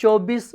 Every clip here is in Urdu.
24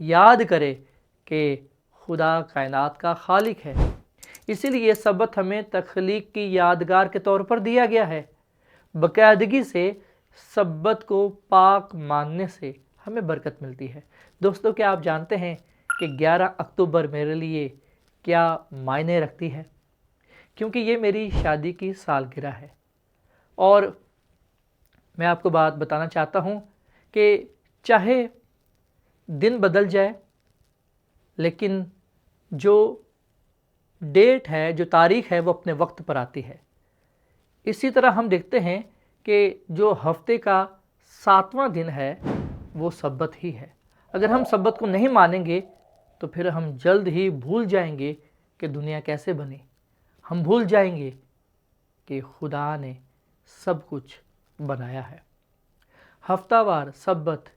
یاد کرے کہ خدا کائنات کا خالق ہے۔ اسی لیے سبت ہمیں تخلیق کی یادگار کے طور پر دیا گیا ہے۔ باقاعدگی سے سبت کو پاک ماننے سے ہمیں برکت ملتی ہے۔ دوستو، کیا آپ جانتے ہیں کہ 11 اکتوبر میرے لیے کیا معنی رکھتی ہے؟ کیونکہ یہ میری شادی کی سالگرہ ہے، اور میں آپ کو بات بتانا چاہتا ہوں کہ چاہے دن بدل جائے، لیکن جو ڈیٹ ہے، جو تاریخ ہے، وہ اپنے وقت پر آتی ہے۔ اسی طرح ہم دیکھتے ہیں کہ جو ہفتے کا 7واں دن ہے وہ سبت ہی ہے۔ اگر ہم سبت کو نہیں مانیں گے تو پھر ہم جلد ہی بھول جائیں گے کہ دنیا کیسے بنی۔ ہم بھول جائیں گے کہ خدا نے سب کچھ بنایا ہے۔ ہفتہ وار سبت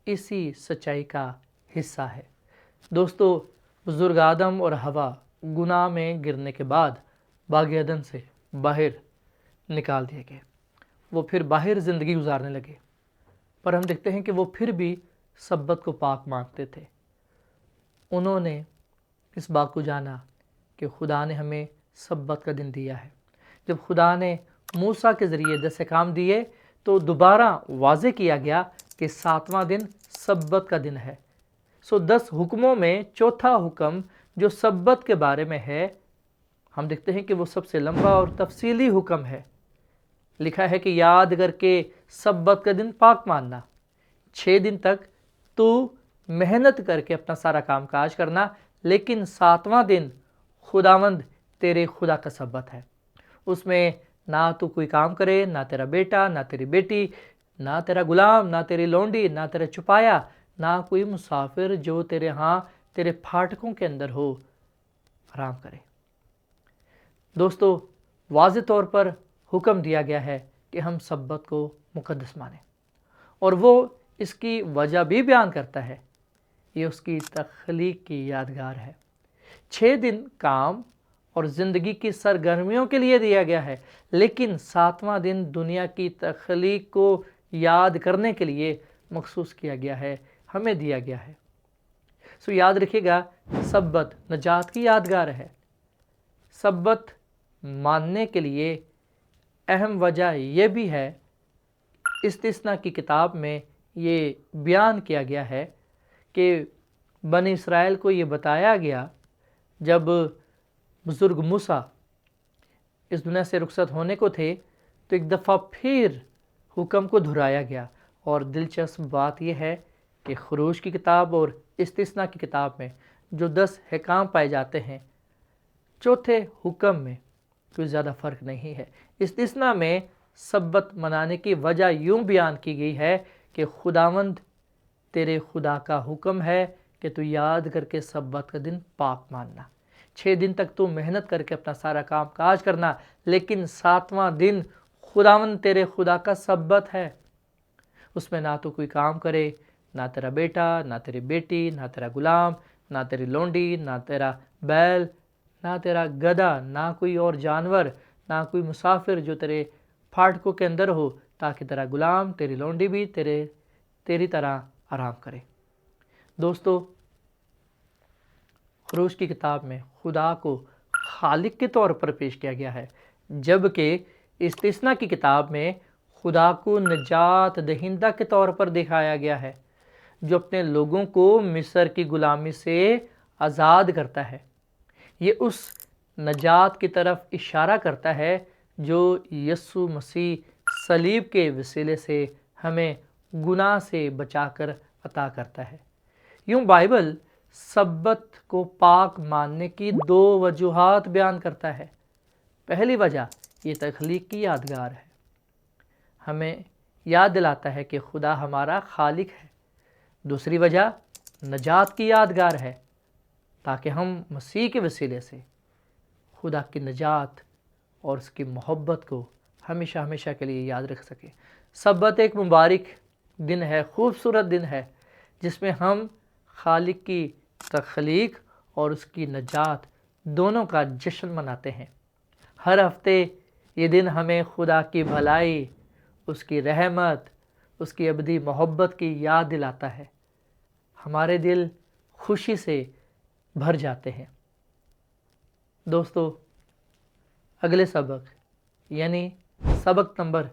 اسی سچائی کا حصہ ہے۔ دوستو، بزرگ آدم اور حوا گناہ میں گرنے کے بعد باغ عدن سے باہر نکال دیے گئے۔ وہ پھر باہر زندگی گزارنے لگے، پر ہم دیکھتے ہیں کہ وہ پھر بھی سبت کو پاک مانتے تھے۔ انہوں نے اس بات کو جانا کہ خدا نے ہمیں سبت کا دن دیا ہے۔ جب خدا نے موسیٰ کے ذریعے 10 احکام دیے تو دوبارہ واضح کیا گیا کہ 7واں دن سبت کا دن ہے۔ 10 حکموں میں چوتھا حکم جو سبت کے بارے میں ہے، ہم دیکھتے ہیں کہ وہ سب سے لمبا اور تفصیلی حکم ہے۔ لکھا ہے کہ یاد کر کے سبت کا دن پاک ماننا۔ 6 دن تک تو محنت کر کے اپنا سارا کام کاج کرنا، لیکن 7واں دن خداوند تیرے خدا کا سبت ہے۔ اس میں نہ تو کوئی کام کرے، نہ تیرا بیٹا، نہ تیری بیٹی، نہ تیرا غلام، نہ تیری لونڈی، نہ تیرا چپایا، نہ کوئی مسافر جو تیرے ہاں تیرے پھاٹکوں کے اندر ہو آرام کرے۔ دوستو، واضح طور پر حکم دیا گیا ہے کہ ہم سبت کو مقدس مانیں، اور وہ اس کی وجہ بھی بیان کرتا ہے۔ یہ اس کی تخلیق کی یادگار ہے۔ 6 دن کام اور زندگی کی سرگرمیوں کے لیے دیا گیا ہے، لیکن 7واں دن دنیا کی تخلیق کو یاد کرنے کے لیے مخصوص کیا گیا ہے، ہمیں دیا گیا ہے۔ یاد رکھیے گا، سبت نجات کی یادگار ہے۔ سبت ماننے کے لیے اہم وجہ یہ بھی ہے، استثنا کی کتاب میں یہ بیان کیا گیا ہے کہ بنی اسرائیل کو یہ بتایا گیا جب بزرگ موسیٰ اس دنیا سے رخصت ہونے کو تھے تو ایک دفعہ پھر حکم کو دہرایا گیا، اور دلچسپ بات یہ ہے کہ خروج کی کتاب اور استثنا کی کتاب میں جو 10 احکام پائے جاتے ہیں، چوتھے حکم میں کوئی زیادہ فرق نہیں ہے۔ استثنا میں سبت منانے کی وجہ یوں بیان کی گئی ہے کہ خداوند تیرے خدا کا حکم ہے کہ تو یاد کر کے سبت کا دن پاک ماننا۔ 6 دن تک تو محنت کر کے اپنا سارا کام کاج کرنا، لیکن 7واں دن خداوند تیرے خدا کا سبت ہے۔ اس میں نہ تو کوئی کام کرے، نہ تیرا بیٹا، نہ تیری بیٹی، نہ تیرا غلام، نہ تیری لونڈی، نہ تیرا بیل، نہ تیرا گدھا، نہ کوئی اور جانور، نہ کوئی مسافر جو تیرے پھاٹکوں کے اندر ہو، تاکہ تیرا غلام، تیری لونڈی بھی تیری طرح آرام کرے۔ دوستو، خروج کی کتاب میں خدا کو خالق کے طور پر پیش کیا گیا ہے، جبکہ استثنا کی کتاب میں خدا کو نجات دہندہ کے طور پر دکھایا گیا ہے، جو اپنے لوگوں کو مصر کی غلامی سے آزاد کرتا ہے۔ یہ اس نجات کی طرف اشارہ کرتا ہے جو یسوع مسیح صلیب کے وسیلے سے ہمیں گناہ سے بچا کر عطا کرتا ہے۔ یوں بائبل سبت کو پاک ماننے کی 2 وجوہات بیان کرتا ہے۔ پہلی وجہ یہ تخلیق کی یادگار ہے، ہمیں یاد دلاتا ہے کہ خدا ہمارا خالق ہے۔ دوسری وجہ نجات کی یادگار ہے، تاکہ ہم مسیح کے وسیلے سے خدا کی نجات اور اس کی محبت کو ہمیشہ ہمیشہ کے لیے یاد رکھ سکیں۔ سبت ایک مبارک دن ہے، خوبصورت دن ہے، جس میں ہم خالق کی تخلیق اور اس کی نجات دونوں کا جشن مناتے ہیں۔ ہر ہفتے یہ دن ہمیں خدا کی بھلائی، اس کی رحمت، اس کی ابدی محبت کی یاد دلاتا ہے۔ ہمارے دل خوشی سے بھر جاتے ہیں۔ دوستو، اگلے سبق یعنی سبق نمبر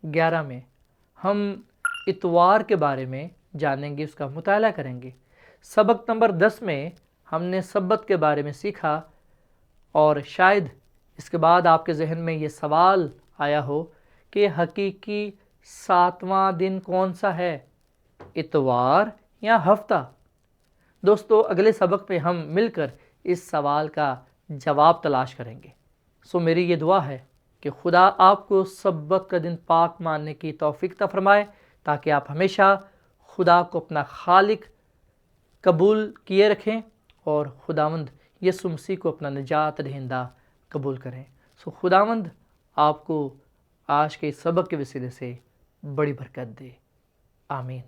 11 میں ہم اتوار کے بارے میں جانیں گے، اس کا مطالعہ کریں گے۔ سبق نمبر 10 میں ہم نے سبت کے بارے میں سیکھا، اور شاید اس کے بعد آپ کے ذہن میں یہ سوال آیا ہو کہ حقیقی 7واں دن کون سا ہے، اتوار یا ہفتہ؟ دوستو، اگلے سبق میں ہم مل کر اس سوال کا جواب تلاش کریں گے۔ میری یہ دعا ہے کہ خدا آپ کو سبت کا دن پاک ماننے کی توفیق عطا فرمائے، تاکہ آپ ہمیشہ خدا کو اپنا خالق قبول کیے رکھیں اور خداوند یسوع مسیح کو اپنا نجات دہندہ قبول کریں۔ خداوند آپ کو آج کے اس سبق کے وسیلے سے بڑی برکت دے، آمین۔